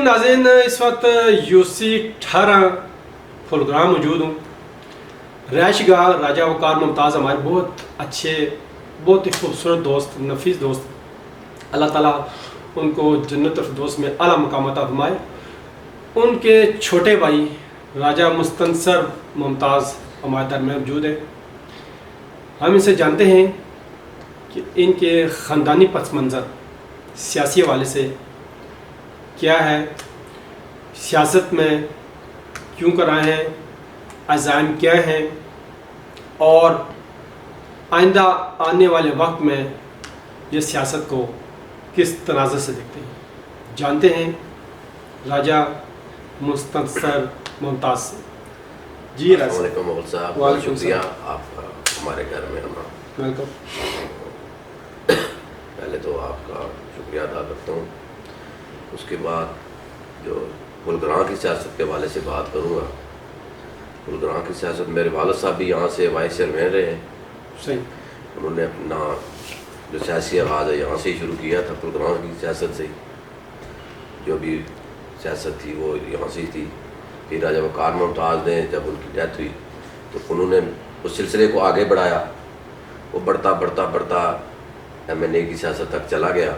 ناظرین اس وقت UC 18 programme موجود ہوں. رہائش گاہ راجہ وقار ممتاز ہمارے بہت اچھے بہت ہی خوبصورت دوست نفیس دوست, اللہ تعالیٰ ان کو جنت الفردوس میں اعلیٰ مقام عطا فرمائے. ان کے چھوٹے بھائی راجہ مستنصر ممتاز ہمارے درمیان موجود ہے. ہم ان سے جانتے ہیں کہ ان کے خاندانی پس منظر سیاسی حوالے سے کیا ہے, سیاست میں کیوں کر آئے ہیں, عزائم کیا ہیں, اور آئندہ آنے والے وقت میں یہ سیاست کو کس تناظر سے دیکھتے ہیں. جانتے ہیں راجہ مستنصر ممتاز سے. جی السلام علیکم مغل صاحب, بہت شکریہ آپ کا ہمارے گھر میں آنا. ویلکم. پہلے تو آپ کا شکریہ ادا کرتا ہوں. اس کے بعد جو گلگراں کی سیاست کے حوالے سے بات کروں گا. گلگراں کی سیاست میرے والد صاحب بھی یہاں سے وائس چیئرمین رہے ہیں. صحیح. انہوں نے اپنا جو سیاسی آغاز ہے یہاں سے ہی شروع کیا تھا, گلگراں کی سیاست سے ہی. جو بھی سیاست تھی وہ یہاں سے ہی تھی. پھر راجہ وقار ممتاز نے جب ان کی ڈیتھ ہوئی تو انہوں نے اس سلسلے کو آگے بڑھایا. وہ بڑھتا بڑھتا بڑھتا MNA کی سیاست تک چلا گیا.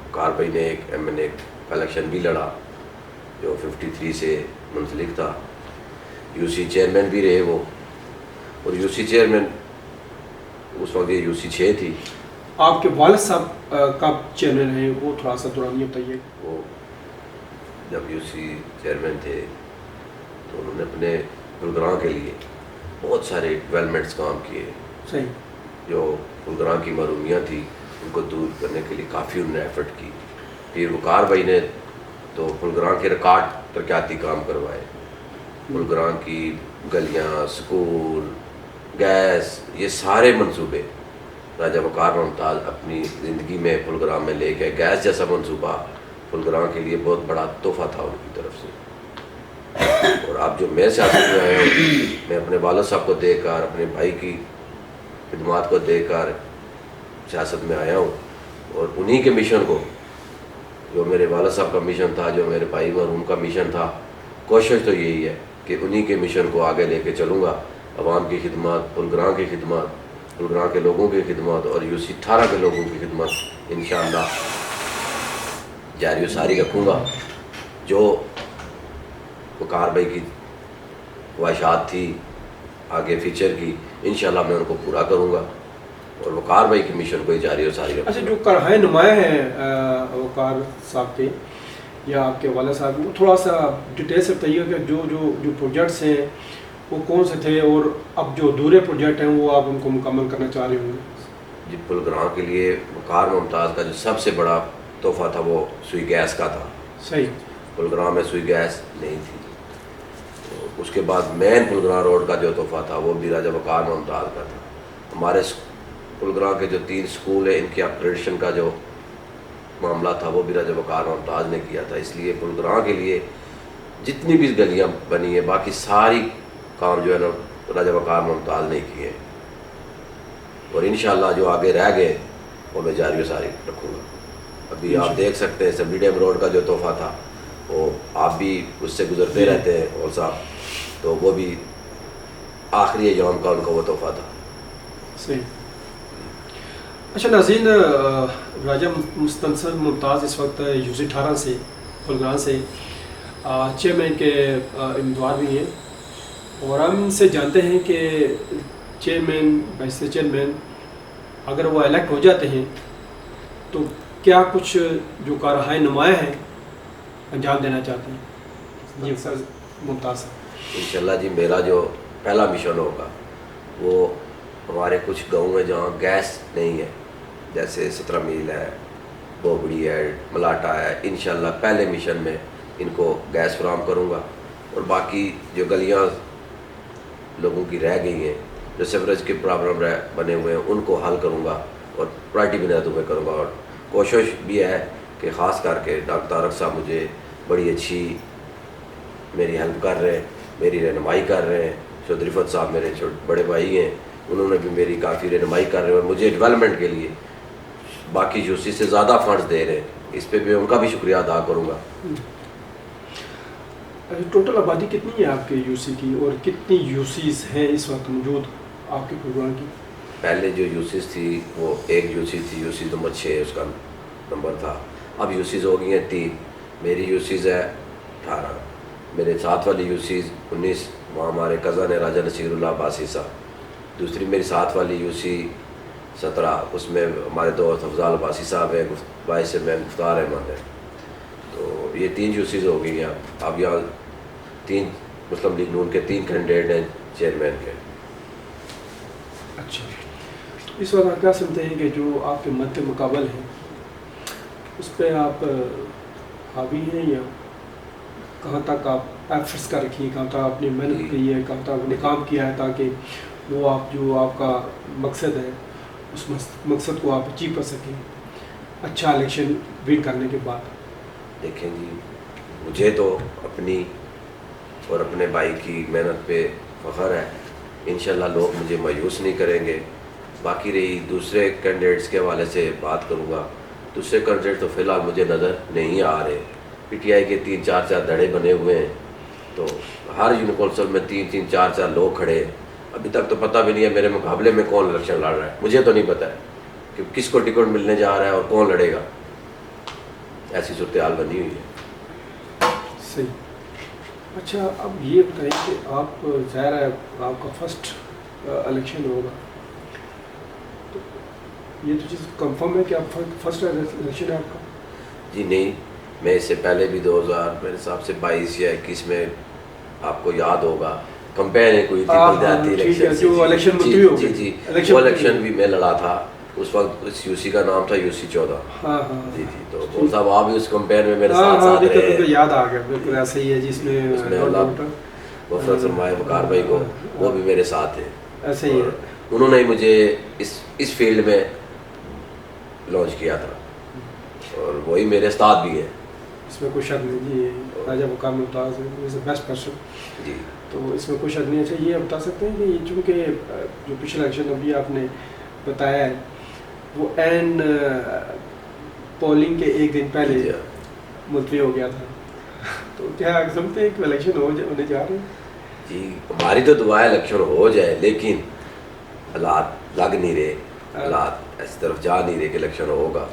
وقار بھائی نے ایک MNA کا الیکشن بھی لڑا جو 53 سے منسلک تھا. UC چیئرمین بھی رہے وہ, اور UC چیئرمین اس وقت یہ UC 6 تھی. آپ کے والد صاحب کب چیئرمین ہیں وہ تھوڑا سا دورانیہ بتائیے. وہ جب UC چیئرمین تھے تو انہوں نے اپنے گلگراں کے لیے بہت سارے ڈیولپمنٹس کام کیے. صحیح. جو گلگراں کی محرومیاں تھیں ان کو دور کرنے کے لیے کافی انہوں نے ایفرٹ کی. پھر وقار بھائی نے تو گلگراں کے ریکارڈ ترقیاتی کام کروائے. گلگراں کی گلیاں, سکول, گیس, یہ سارے منصوبے راجہ وقار ممتاز اپنی زندگی میں گلگراں میں لے گئے. گیس جیسا منصوبہ گلگراں کے لیے بہت بڑا تحفہ تھا ان کی طرف سے. اور اب جو میں سیاست میں آیا ہوں, میں اپنے والد صاحب کو دیکھ کر, اپنے بھائی کی خدمات کو دیکھ کر سیاست میں آیا ہوں. اور انہی کے مشن کو, جو میرے والد صاحب کا مشن تھا, جو میرے بھائی مرحوم کا مشن تھا, کوشش تو یہی ہے کہ انہی کے مشن کو آگے لے کے چلوں گا. عوام کی خدمات, گلگراں کی خدمات, گلگراں کے لوگوں کی خدمات اور UC 18 کے لوگوں کی خدمت انشاءاللہ جاری و ساری رکھوں گا. جو وقار بھائی کی خواہشات تھی آگے فیوچر کی, انشاءاللہ میں ان کو پورا کروں گا اور وقار بھائی کی مشن کو جاری و ساری رکھوں گا. اچھا, جو کڑھائی نمایاں ہیں وقار صاحب کے یا آپ کے والد صاحب, وہ تھوڑا سا ڈیٹیل سے بتائیے کہ جو پروجیکٹس ہیں وہ کون سے تھے, اور اب جو ادھورے پروجیکٹ ہیں وہ آپ ان کو مکمل کرنا چاہ رہے ہوں گے. جی, گلگراں کے لیے وقار ممتاز کا جو سب سے بڑا تحفہ تھا وہ سوئی گیس کا تھا. صحیح. گلگراں میں سوئی گیس نہیں تھی. اس کے بعد مین گلگراں روڈ کا جو تحفہ تھا وہ بھی راجہ وقار ممتاز کا تھا. ہمارے گلگراں کے جو 3 سکول ہیں ان کے اپگریڈیشن کا جو معاملہ تھا وہ بھی راجہ وقار ممتاز نے کیا تھا. اس لیے گلگراں کے لیے جتنی بھی گلیاں بنی ہیں باقی ساری کام جو ہے نا راجہ وقار ممتاز نے کیے. اور انشاءاللہ جو آگے رہ گئے وہ میں جاری و ساری رکھوں گا. ابھی آپ دیکھ سکتے ہیں سبری ڈیم روڈ کا جو تحفہ تھا وہ آپ بھی اس سے گزرتے رہتے ہیں اور صاحب, تو وہ بھی آخری یوم کا ان کا وہ تحفہ تھا. صحیح. اچھا ناظرین, راجہ مستنصر ممتاز اس وقت UC 18 سے گلگراں سے چیئرمین کے امیدوار بھی ہیں, اور ہم ان سے جانتے ہیں کہ چیئرمین وائس چیئرمین اگر وہ الیکٹ ہو جاتے ہیں تو کیا کچھ جو کارروائی نمایاں ہیں انجام دینا چاہتے ہیں. جی سر ممتاز صاحب. انشاءاللہ جی, میرا جو پہلا مشن ہوگا وہ ہمارے کچھ گاؤں ہیں جہاں گیس نہیں ہے, جیسے 17 میل ہے, بوبڑی ہے, ملاٹا ہے. انشاءاللہ پہلے مشن میں ان کو گیس فراہم کروں گا. اور باقی جو گلیاں لوگوں کی رہ گئی ہیں, جو سیوریج کے پرابلم بنے ہوئے ہیں, ان کو حل کروں گا اور پرائرٹی بنیادوں پہ کروں گا. اور کوشش بھی ہے کہ خاص کر کے ڈاکٹر طارق صاحب مجھے بڑی اچھی میری ہیلپ کر رہے ہیں, میری رہنمائی کر رہے ہیں. چودھری رفعت صاحب میرے بڑے بھائی ہیں, انہوں نے بھی میری کافی رہنمائی کر رہے ہیں اور مجھے ڈیولپمنٹ کے لیے باقی UC سے زیادہ فنڈز دے رہے ہیں. اس پہ بھی ان کا بھی شکریہ ادا کروں گا. ٹوٹل آبادی کتنی ہے آپ کے یو سی کی اور کتنی یو سیز ہیں اس وقت موجود آپ کے پروگرام کی؟ پہلے جو یوسیز تھی وہ ایک یو سی تھی، یو سی نمبر 6 اس کا نمبر تھا. اب یوسیز ہو گئی ہیں 3. میری یوسیز ہے 18، میرے ساتھ والی یوسیز 19، وہاں ہمارے کزن ہے راجہ نصیر اللہ عباسی صاحب. دوسری میری ساتھ والی یو سی 17، اس میں ہمارے دوست افضال عباسی صاحب ہیں، وائس چیئرمین مختار احمد ہے. تو یہ 3 یوسیز ہو گئی ہیں. اب یہاں 3 مسلم لیگ نون کے 3 کینڈیڈیٹ ہیں چیئرمین کے. اچھا، اس وقت آپ کیا سمجھتے ہیں کہ جو آپ کے مد مقابل ہیں اس پہ آپ حاوی ہیں، یا کہاں تک آپ ایفرٹس کر رکھی ہیں، کہاں تک آپ نے محنت کی ہے، کہاں تک آپ نے کام کیا ہے تاکہ وہ آپ جو آپ کا مقصد ہے اس مقصد کو آپ اچیو کر سکیں اچھا الیکشن ون کرنے کے بعد؟ دیکھیں جی، مجھے تو اپنی اور اپنے بھائی کی محنت پہ فخر ہے. انشاءاللہ لوگ مجھے مایوس نہیں کریں گے. باقی رہی دوسرے کینڈیڈیٹس کے حوالے سے بات کروں گا. دوسرے کینڈیڈیٹ تو فی الحال مجھے نظر نہیں آ رہے. پی ٹی آئی کے 3-4 دھڑے بنے ہوئے ہیں، تو ہر یونین کونسل میں 3-4 لوگ کھڑے ہیں. ابھی تک تو پتہ بھی نہیں ہے میرے مقابلے میں کون الیکشن لڑ رہا ہے. مجھے تو نہیں پتہ ہے کہ کس کو ٹکٹ ملنے جا رہا ہے اور کون لڑے گا. ایسی صورتحال بنی ہوئی ہے. صحیح. اچھا، اب یہ بتائیں کہ آپ ظاہر ہے آپ کا فرسٹ الیکشن ہوگا، تو یہ تو چیز کنفرم ہے کہ آپ فرسٹ الیکشن ہے آپ کا؟ جی نہیں، میں اس سے پہلے بھی 2000 میرے حساب سے 22 یا 21 میں آپ کو یاد ہوگا کمپین ایک ہوئی تھی بلدیاتی الیکشن سے. جو الیکشن جی جی جی وہ الیکشن بھی میں لڑا تھا. اس وقت اس یو سی کا نام تھا یو سی 14. ہاں ہاں جی جی. تو وہ صاحب آپ بھی اس کمپین میں میرے ساتھ ساتھ رہے. یاد آ گیا، بالکل ایسا ہی ہے جس میں اللہ غفرت فرمائے وقار بھائی کو، وہ بھی میرے ساتھ ہیں. ایسا ہی ہے. انہوں نے مجھے اس فیلڈ میں لانچ کیا تھا اور وہی میرے استاد بھی ہیں. اس میں کوئی شک نہیں جی. راجہ وقار ممتاز از اے بیسٹ پرسن. جی. تو اس میں کوئی شک نہیں. اچھا، یہ بتا سکتے ہیں کہ یہ چونکہ جو پچھلا الیکشن ابھی آپ نے بتایا ہے وہ این پولنگ کے ایک دن پہلے ملتوی ہو گیا تھا، تو کیا سمجھتے ہیں کہ الیکشن ہونے جا رہے ہیں؟ جی ہماری تو دعا ہے الیکشن ہو جائے، لیکن حالات لگ نہیں رہے، حالات اس طرف جا نہیں رہے کہ الیکشن ہوگا.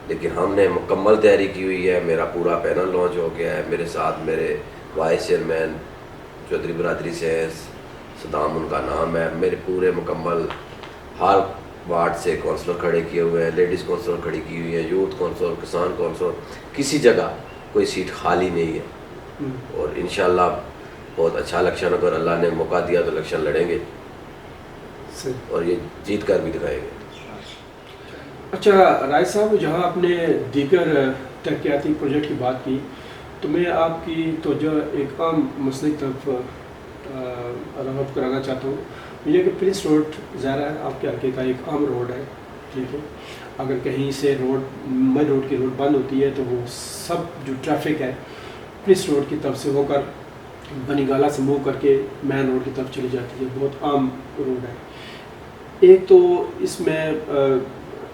لیکن ہم نے مکمل تیاری کی ہوئی ہے. میرا پورا پینل لانچ ہو گیا ہے. میرے ساتھ میرے وائس چیئرمین چودھری برادری سے صدام ان کا نام ہے. میرے پورے مکمل ہر وارڈ سے کونسلر کھڑے کیے ہوئے ہیں، لیڈیز کونسلر کھڑی کی ہوئی ہیں، یوتھ کونسلر، کسان کونسلر. کسی جگہ کوئی سیٹ خالی نہیں ہے. اور انشاءاللہ بہت اچھا الیکشن، اگر اللہ نے موقع دیا تو الیکشن لڑیں گے اور یہ جیت کر بھی دکھائیں گے. اچھا رائے صاحب، جہاں آپ نے دیگر ترقیاتی پروجیکٹ کی بات کی تو میں آپ کی توجہ ایک عام مسئلے کی طرف راغب کرانا چاہتا ہوں. یہ کہ پرنس روڈ ظاہر ہے آپ کے علاقے کا ایک عام روڈ ہے، ٹھیک ہے. اگر کہیں سے مین روڈ کی روڈ بند ہوتی ہے تو وہ سب جو ٹریفک ہے پرنس روڈ کی طرف سے ہو کر بنی گالا سے موو کر کے مین روڈ کی طرف چلی جاتی ہے. بہت عام روڈ ہے. ایک تو اس میں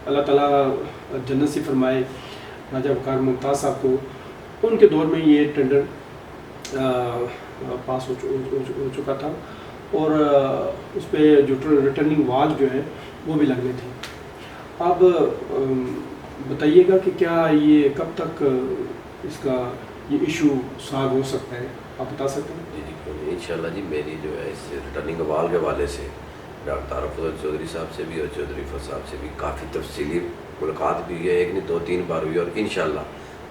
اللہ تعالیٰ جنت سے فرمائے راجہ وقار ممتاز صاحب کو، ان کے دور میں یہ ٹینڈر پاس ہو چکا تھا اور اس پہ جو ریٹرننگ وال جو ہے وہ بھی لگنے تھے. اب بتائیے گا کہ کیا یہ کب تک اس کا یہ ایشو سالو ہو سکتا ہے، آپ بتا سکتے ہیں؟ جی جی انشاءاللہ. جی میری جو ہے اس ریٹرننگ وال کے حوالے سے ڈاکٹر تعارف چودھری صاحب سے بھی اور چودھری فضل صاحب سے بھی کافی تفصیلی ملاقات بھی ہے. ایک نہیں 2-3 بار ہوئی، اور انشاءاللہ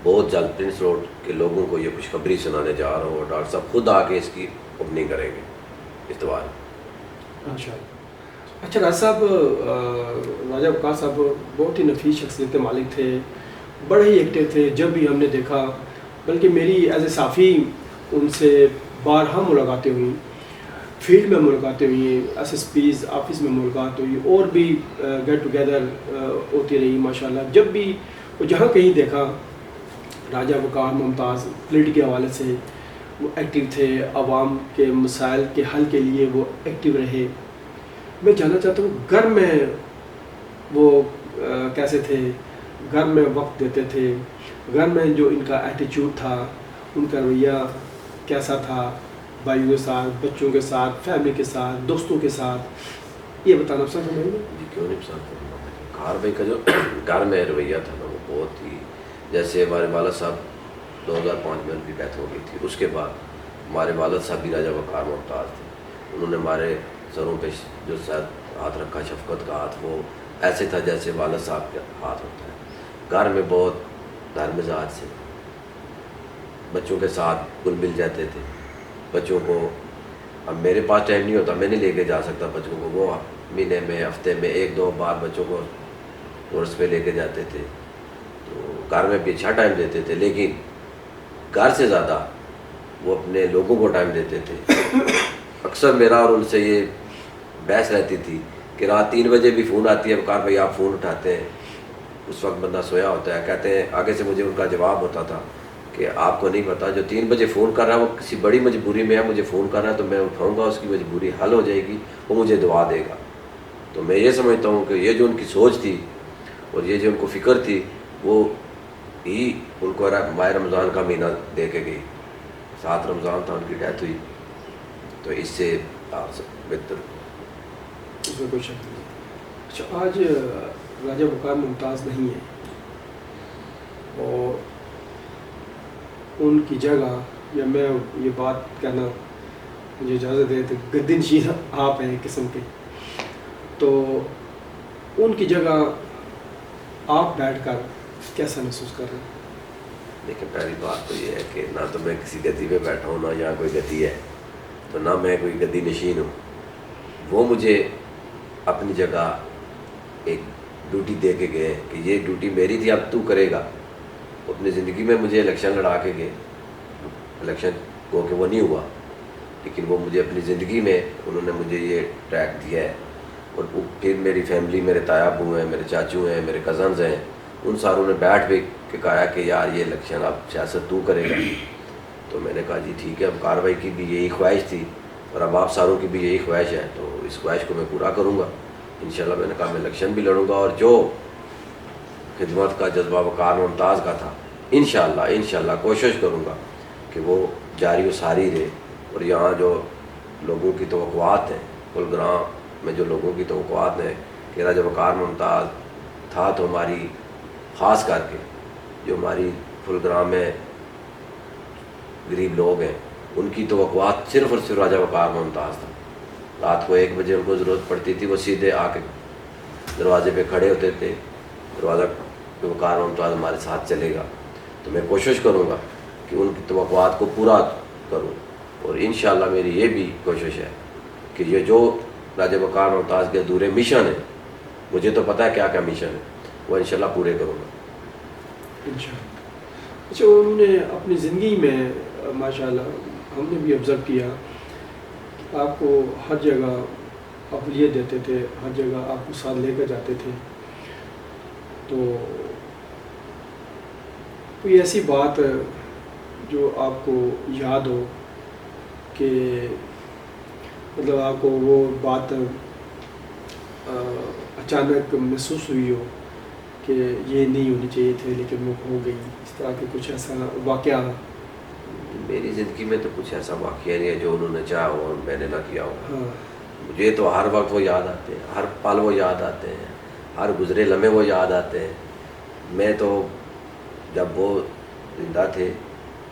بہت جلد پرنس روڈ کے لوگوں کو یہ خوشخبری سنانے جا رہا ہوں اور ڈاکٹر صاحب خود آ کے اس کی اوپننگ کریں گے اتوار. اچھا راج صاحب، راجہ وقار صاحب بہت ہی نفیس شخصیت کے مالک تھے، بڑے ہی ایکٹیو تھے. جب بھی ہم نے دیکھا، بلکہ میری ایز اے صحافی ان سے بارہا ملاقاتیں ہوئیں، فیلڈ میں ملاقاتیں ہوئی، ایس ایس پیز آفس میں ملاقات ہوئی، اور بھی گیٹ ٹوگیدر ہوتی رہی ماشاءاللہ. جب بھی جہاں کہیں دیکھا راجہ وقار ممتاز پولیٹک کے حوالے سے وہ ایکٹیو تھے، عوام کے مسائل کے حل کے لیے وہ ایکٹیو رہے. میں جاننا چاہتا ہوں گھر میں وہ کیسے تھے، گھر میں وقت دیتے تھے، گھر میں جو ان کا ایٹیچیوڈ تھا، ان کا رویہ کیسا تھا بھائیوں کے ساتھ, بچوں کے ساتھ, فیملی کے ساتھ, دوستوں کے ساتھ, یہ بتانا پسند فرمائیں گے؟ جی کیوں نہیں پسند کرنا. کار بھائی کا جو گھر میں رویہ تھا نا وہ بہت ہی, جیسے ہمارے والد صاحب 2005 میں ان کی ڈیتھ ہو گئی تھی, اس کے بعد ہمارے والد صاحب بھی راجہ وقار ممتاز تھے. انہوں نے ہمارے سروں پہ جو شاید ہاتھ رکھا, شفقت کا ہاتھ, وہ ایسے تھا جیسے والد صاحب کا ہاتھ ہوتا ہے. گھر میں بہت دار مزاج سے, بچوں کے ساتھ گل مل جاتے تھے. بچوں کو, اب میرے پاس ٹائم نہیں ہوتا, میں نہیں لے کے جا سکتا بچوں کو, وہ مہینے میں ہفتے میں 1-2 بار بچوں کو کورس پہ لے کے جاتے تھے. تو گھر میں بھی اچھا ٹائم دیتے تھے, لیکن گھر سے زیادہ وہ اپنے لوگوں کو ٹائم دیتے تھے. اکثر میرا اور ان سے یہ بحث رہتی تھی کہ رات 3 بجے بھی فون آتی ہے, وقار بھائی آپ فون اٹھاتے ہیں, اس وقت بندہ سویا ہوتا ہے. کہتے ہیں آگے سے مجھے ان کا جواب ہوتا تھا کہ آپ کو نہیں پتا, جو 3 بجے فون کر رہا ہے وہ کسی بڑی مجبوری میں ہے, مجھے فون کر رہا ہے تو میں اٹھاؤں گا, اس کی مجبوری حل ہو جائے گی, وہ مجھے دعا دے گا. تو میں یہ سمجھتا ہوں کہ یہ جو ان کی سوچ تھی اور یہ جو ان کو فکر تھی, وہ ہی ان کو ماہ رمضان کا مہینہ دے کے گئی. 7 رمضان تھا ان کی ڈیتھ ہوئی, تو اس سے بہتر اس میں کوئی شک نہیں. اچھا, آج راجہ وقار ممتاز نہیں ہے, اور ان کی جگہ, یا میں یہ بات کہنا مجھے اجازت دے تو گدی نشین آپ ہیں قسم کے, تو ان کی جگہ آپ بیٹھ کر کیسا محسوس کر رہے ہیں؟ لیکن پہلی بات تو یہ ہے کہ نہ تو میں کسی گدی پہ بیٹھا ہوں, نہ یہاں کوئی گدی ہے, تو نہ میں کوئی گدی نشین ہوں. وہ مجھے اپنی جگہ ایک ڈیوٹی دے کے گئے کہ یہ ڈیوٹی میری تھی, اب تو کرے گا. اپنی زندگی میں مجھے الیکشن لڑا کے گئے, الیکشن کو کہ وہ نہیں ہوا, لیکن وہ مجھے اپنی زندگی میں انہوں نے مجھے یہ ٹریک دیا ہے. اور پھر میری فیملی, میرے تایا ابو ہیں, میرے چاچو ہیں, میرے کزنز ہیں, ان ساروں نے بیٹھ بھی کے کہا کہ یار یہ الیکشن اب سیاست تو کرے گا. تو میں نے کہا جی ٹھیک ہے, اب کارروائی کی بھی یہی خواہش تھی اور اب آپ ساروں کی بھی یہی خواہش ہے, تو اس خواہش کو میں پورا کروں گا انشاءاللہ. میں نے کہا میں الیکشن بھی لڑوں گا, اور جو خدمت کا جذبہ وقار ممتاز کا تھا انشاءاللہ کوشش کروں گا کہ وہ جاری و ساری رہے. اور یہاں جو لوگوں کی توقعات ہیں, کلگرام میں جو لوگوں کی توقعات ہیں کہ راجہ وقار ممتاز تھا, تو ہماری خاص کر کے جو ہماری کلگرام میں غریب لوگ ہیں, ان کی توقعات صرف اور صرف راجہ وقار ممتاز تھا. رات کو 1 بجے ان کو ضرورت پڑتی تھی, وہ سیدھے آ کے دروازے پہ کھڑے ہوتے تھے, دروازہ پہ وقار ممتاز ہمارے ساتھ چلے گا. تو میں کوشش کروں گا کہ ان کی توقعات کو پورا کروں, اور انشاءاللہ میری یہ بھی کوشش ہے کہ یہ جو راجہ وقار ممتاز کے ادھورے مشن ہیں, مجھے تو پتہ ہے کیا کیا مشن ہے, وہ انشاءاللہ پورے کروں گا انشاءاللہ. اچھا, انہوں نے اپنی زندگی میں ماشاءاللہ ہم نے بھی آبزرو کیا, آپ کو ہر جگہ اقلیت دیتے تھے, ہر جگہ آپ کو ساتھ لے کر جاتے تھے. تو کوئی ایسی بات جو آپ کو یاد ہو کہ مطلب آپ کو وہ بات اچانک محسوس ہوئی ہو کہ یہ نہیں ہونی چاہیے تھے لیکن وہ ہو گئی, اس طرح کے کچھ ایسا واقعہ؟ میری زندگی میں تو کچھ ایسا واقعہ نہیں ہے جو انہوں نے چاہا ہو اور میں نے نہ کیا ہو. ہاں, مجھے تو ہر وقت وہ یاد آتے ہیں, ہر پل وہ یاد آتے ہیں, ہر گزرے لمحے وہ یاد آتے ہیں. میں تو جب وہ زندہ تھے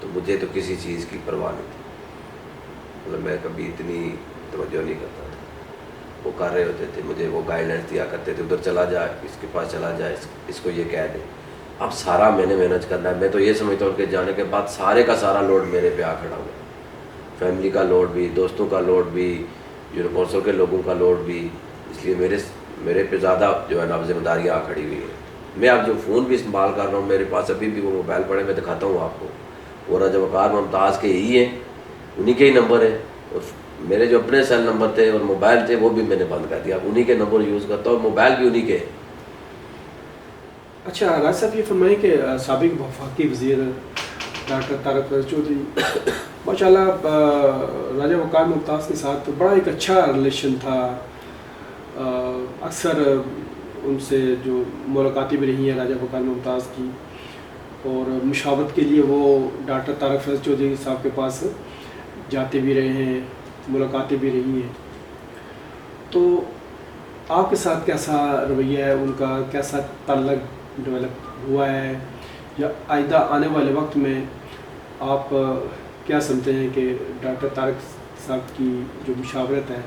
تو مجھے تو کسی چیز کی پرواہ نہیں تھی, مطلب میں کبھی اتنی توجہ نہیں کرتا تھا. وہ کر رہے ہوتے تھے, مجھے وہ گائیڈ لائنس دیا کرتے تھے, ادھر چلا جا, اس کے پاس چلا جا, اس کو یہ کہہ دے. اب سارا میں نے مینج کرنا ہے. میں تو یہ سمجھتا ہوں کہ جانے کے بعد سارے کا سارا لوڈ میرے پہ آ کھڑا ہوا, فیملی کا لوڈ بھی, دوستوں کا لوڈ بھی, یونیورسل کے لوگوں کا لوڈ بھی. اس لیے میرے پہ زیادہ جو ہے نا ذمہ داریاں آ کھڑی ہوئی ہیں. میں اب جو فون بھی استعمال کر رہا ہوں, میرے پاس ابھی بھی وہ موبائل پڑے, میں دکھاتا ہوں آپ کو, وہ راجہ وقار ممتاز کے ہی ہیں, انہی کے ہی نمبر ہیں. اور میرے جو اپنے سیل نمبر تھے اور موبائل تھے وہ بھی میں نے بند کر دیا, اب انہی کے نمبر یوز کرتا ہوں, موبائل بھی انہی کے. اچھا راج صاحب, یہ فرمائیں کہ سابق وفاقی وزیر ڈاکٹر طارق فیض چودھری ماشاءاللہ راجہ وقار ممتاز کے ساتھ بڑا ایک اچھا ریلیشن تھا. اکثر ان سے جو ملاقاتیں بھی رہی ہیں راجہ وقار ممتاز کی, اور مشاورت کے لیے وہ ڈاکٹر طارق فیض چودھری صاحب کے پاس جاتے بھی رہے ہیں, ملاقاتیں بھی رہی ہیں. تو آپ کے ساتھ کیسا رویہ ہے ان کا, کیسا تعلق ڈیولپ ہوا ہے, یا آئندہ آنے والے وقت میں آپ کیا سمجھتے ہیں کہ ڈاکٹر طارق صاحب کی جو مشاورت ہے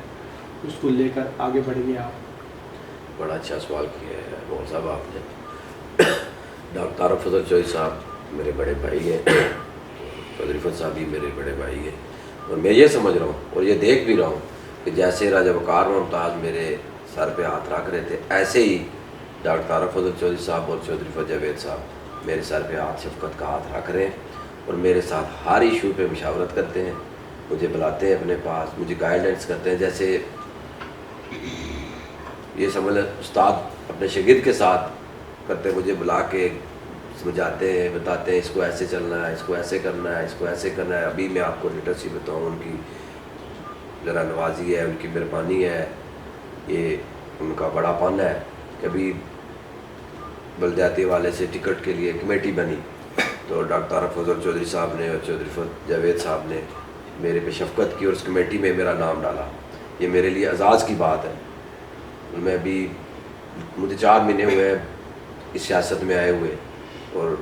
اس کو لے کر آگے بڑھیں گے آپ؟ بڑا اچھا سوال کیا ہے مول صاحب آپ نے. ڈاکٹر طارق فضل چودھری صاحب میرے بڑے بھائی ہیں, چودھری فضل صاحب بھی میرے بڑے بھائی ہیں, اور میں یہ سمجھ رہا ہوں اور یہ دیکھ بھی رہا ہوں کہ جیسے راجہ وقار ممتاز میرے سر پہ ہاتھ رکھ رہے تھے, ایسے ہی ڈاکٹر طارق فضل چودھری صاحب اور چودھری فضل جاوید صاحب میرے سر پہ ہاتھ شفقت کا ہاتھ رکھ رہے ہیں, اور میرے ساتھ ہر ایشو پہ مشاورت کرتے ہیں, مجھے بلاتے ہیں اپنے پاس, مجھے گائیڈنس کرتے ہیں. جیسے یہ سمجھ لیں استاد اپنے شاگرد کے ساتھ کرتے, مجھے بلا کے سمجھاتے ہیں, بتاتے ہیں اس کو ایسے چلنا ہے, اس کو ایسے کرنا ہے, اس کو ایسے کرنا ہے. ابھی میں آپ کو لیٹرشپ بتاؤں, ان کی ذرا نوازی ہے, ان کی مہربانی ہے, یہ ان کا بڑا پن ہے. کبھی بلدیاتی والے سے ٹکٹ کے لیے کمیٹی بنی تو ڈاکٹر طارق فضل چودھری صاحب نے اور چودھری فضل جاوید صاحب نے میرے پہ شفقت کی اور اس کمیٹی میں میرا نام ڈالا. یہ میرے لیے اعزاز کی بات ہے. میں بھی مجھے 4 مہینے ہوئے ہیں اس سیاست میں آئے ہوئے, اور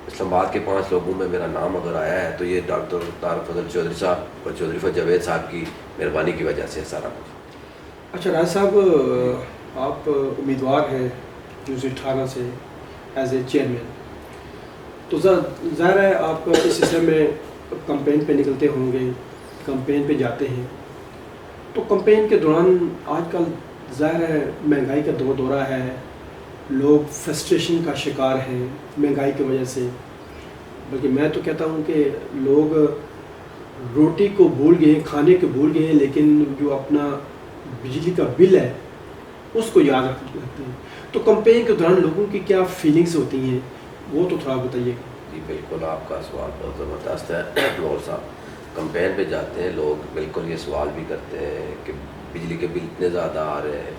اسلام آباد کے 5 لوگوں میں میرا نام اگر آیا ہے تو یہ ڈاکٹر طارق فضل چودھری صاحب اور چودھری فضل جاوید صاحب کی مہربانی کی وجہ سے سارا کچھ. اچھا راج صاحب, آپ امیدوار ہیں یونیورسٹی 18 سے ایز اے چیئرمین, تو ظاہر ہے آپ اس سلسلے میں کمپین پہ نکلتے ہوں گے, کمپین پہ جاتے ہیں, تو کمپین کے دوران آج کل ظاہر ہے مہنگائی کا دورہ ہے, لوگ فرسٹریشن کا شکار ہیں مہنگائی کی وجہ سے, بلکہ میں تو کہتا ہوں کہ لوگ روٹی کو بھول گئے ہیں, کھانے کو بھول گئے ہیں, لیکن جو اپنا بجلی کا بل ہے اس کو یاد رکھتے ہیں. تو کمپین کے دوران لوگوں کی کیا فیلنگس ہوتی ہیں وہ تو تھوڑا بتائیے. جی بالکل, آپ کا سوال بہت زبردست ہے مول صاحب. کمپین پہ جاتے ہیں لوگ بالکل یہ سوال بھی کرتے ہیں کہ بجلی کے بل اتنے زیادہ آ رہے ہیں,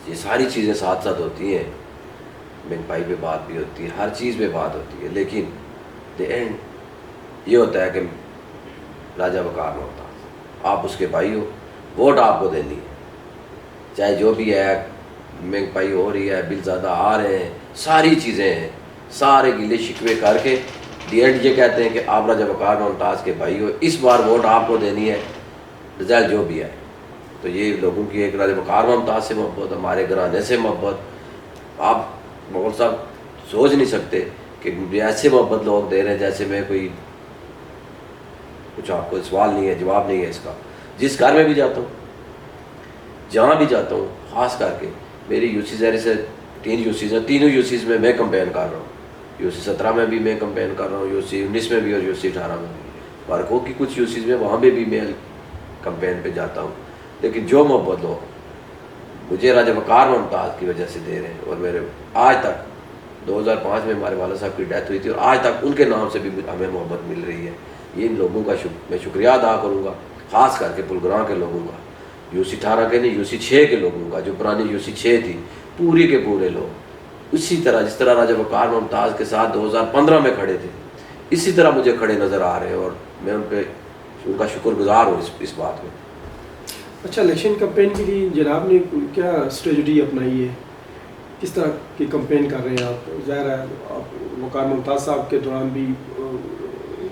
یہ ساری چیزیں ساتھ ساتھ ہوتی ہیں, مہنگائی پہ بات بھی ہوتی ہے, ہر چیز پہ بات ہوتی ہے, لیکن دی اینڈ یہ ہوتا ہے کہ راجہ وقار ممتاز آپ اس کے بھائی ہو, ووٹ آپ کو دینی ہے, چاہے جو بھی ہے, مہنگائی ہو رہی ہے, بل زیادہ آ رہے ہیں, ساری چیزیں ہیں, سارے گلے شکوے کر کے دی اینڈ یہ کہتے ہیں کہ آپ راجہ وقار ممتاز کے بھائی ہو, اس بار ووٹ آپ کو دینی ہے, رزلٹ جو بھی ہے. تو یہ لوگوں کی ایک راجہ وقار ممتاز سے محبت, ہمارے گھرانے سے محبت, آپ مغل صاحب سوچ نہیں سکتے کہ مجھے ایسے محبت لوگ دے رہے ہیں جیسے میں کوئی کچھ, آپ کو سوال نہیں ہے, جواب نہیں ہے اس کا. جس گھر میں بھی جاتا ہوں, جہاں بھی جاتا ہوں, خاص کر کے میری یو سی ذہری سے 3 یو سیز ہیں, تینوں یو سیز میں کمپین کر رہا ہوں. یو سی 17 میں بھی میں کمپین کر رہا ہوں, یو سی 19 میں بھی اور یو سی 18 میں بھی. فرق ہو کہ کچھ یو سیز میں وہاں پہ بھی میں کمپین پہ جاتا ہوں, لیکن جو محبت لوگ مجھے راجہ وقار ممتاز کی وجہ سے دے رہے ہیں, اور میرے آج تک 2005 میں ہمارے والد صاحب کی ڈیتھ ہوئی تھی, اور آج تک ان کے نام سے بھی ہمیں محبت مل رہی ہے. یہ ان لوگوں کا میں شکریہ ادا کروں گا, خاص کر کے پلگراں کے لوگوں کا, یو سی 18 کے نہیں, یو سی 6 کے لوگوں کا, جو پرانی یو سی 6 تھی, پوری کے پورے لوگ اسی طرح جس طرح راجہ وقار ممتاز کے ساتھ 2015 میں کھڑے تھے, اسی طرح مجھے کھڑے نظر آ رہے ہیں, اور میں ان کا شکر گزار ہوں اس بات میں. اچھا, الیکشن کمپین کے لیے جناب نے کیا اسٹریٹجی اپنائی ہے, کس طرح کی کمپین کر رہے ہیں آپ؟ ظاہر ہے آپ وقار ممتاز صاحب کے دوران بھی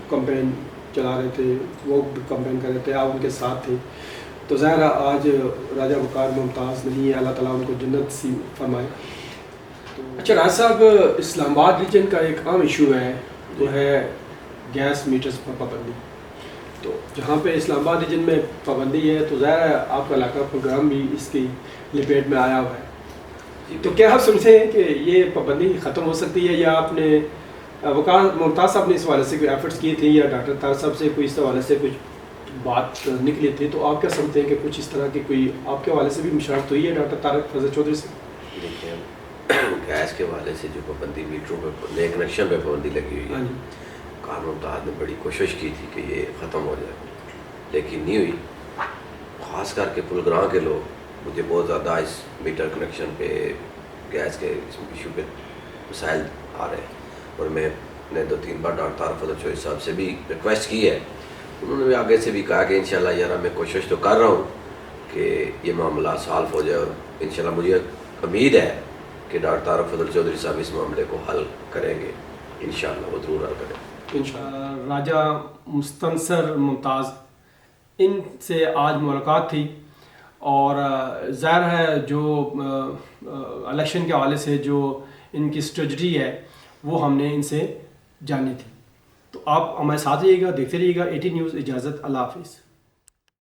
کمپین چلا رہے تھے, وہ کمپین کر رہے تھے, آپ ان کے ساتھ تھے, تو ظاہر ہے آج راجہ وقار ممتاز نہیں ہے, اللہ تعالیٰ ان کو جنت سی فرمائے. اچھا راج صاحب, اسلام آباد ریجن کا ایک عام ایشو ہے, وہ ہے گیس میٹرز پر پابندی. تو جہاں پہ اسلام آباد ریجن میں پابندی ہے تو ظاہر ہے آپ کا علاقہ پروگرام بھی اس کی لپیٹ میں آیا ہوا ہے, تو کیا آپ سمجھتے ہیں کہ یہ پابندی ختم ہو سکتی ہے, یا آپ نے وقار ممتاز صاحب نے اس حوالے سے کوئی ایفرٹس کیے تھے, یا ڈاکٹر طارق صاحب سے کوئی اس حوالے سے کچھ بات نکلی تھی, تو آپ کیا سمجھتے ہیں کہ کچھ اس طرح کی کوئی آپ کے حوالے سے بھی مشاورت ہوئی ہے ڈاکٹر طارق فضل چودھری سے؟ دیکھیں, گیس کے حوالے سے جو پابندی, میٹروں پہ نئے کنیکشن پہ پابندی لگی ہوئی ہے, وقار ممتاز نے بڑی کوشش کی تھی کہ یہ ختم ہو جائے, لیکن نہیں ہوئی. خاص کر کے پلگراں کے لوگ مجھے بہت زیادہ اس میٹر کنیکشن پہ, گیس کے ایشو پہ مسائل آ رہے ہیں, اور میں نے 2-3 بار ڈاکٹر طارق فضل چودھری صاحب سے بھی ریکویسٹ کی ہے انہوں نے آگے سے بھی کہا کہ انشاءاللہ یار میں کوشش تو کر رہا ہوں کہ یہ معاملہ سالف ہو جائے، اور انشاءاللہ مجھے امید ہے کہ ڈاکٹر طارق فضل چودھری صاحب اس معاملے کو حل کریں گے، انشاءاللہ وہ ضرور حل کریں۔ راجہ مستنصر ممتاز، ان سے آج ملاقات تھی، اور ظاہر ہے جو الیکشن کے حوالے سے جو ان کی اسٹریٹجی ہے وہ ہم نے ان سے جانی تھی۔ تو آپ ہمارے ساتھ رہیے گا، دیکھتے رہیے گا 18 نیوز۔ اجازت، اللہ حافظ۔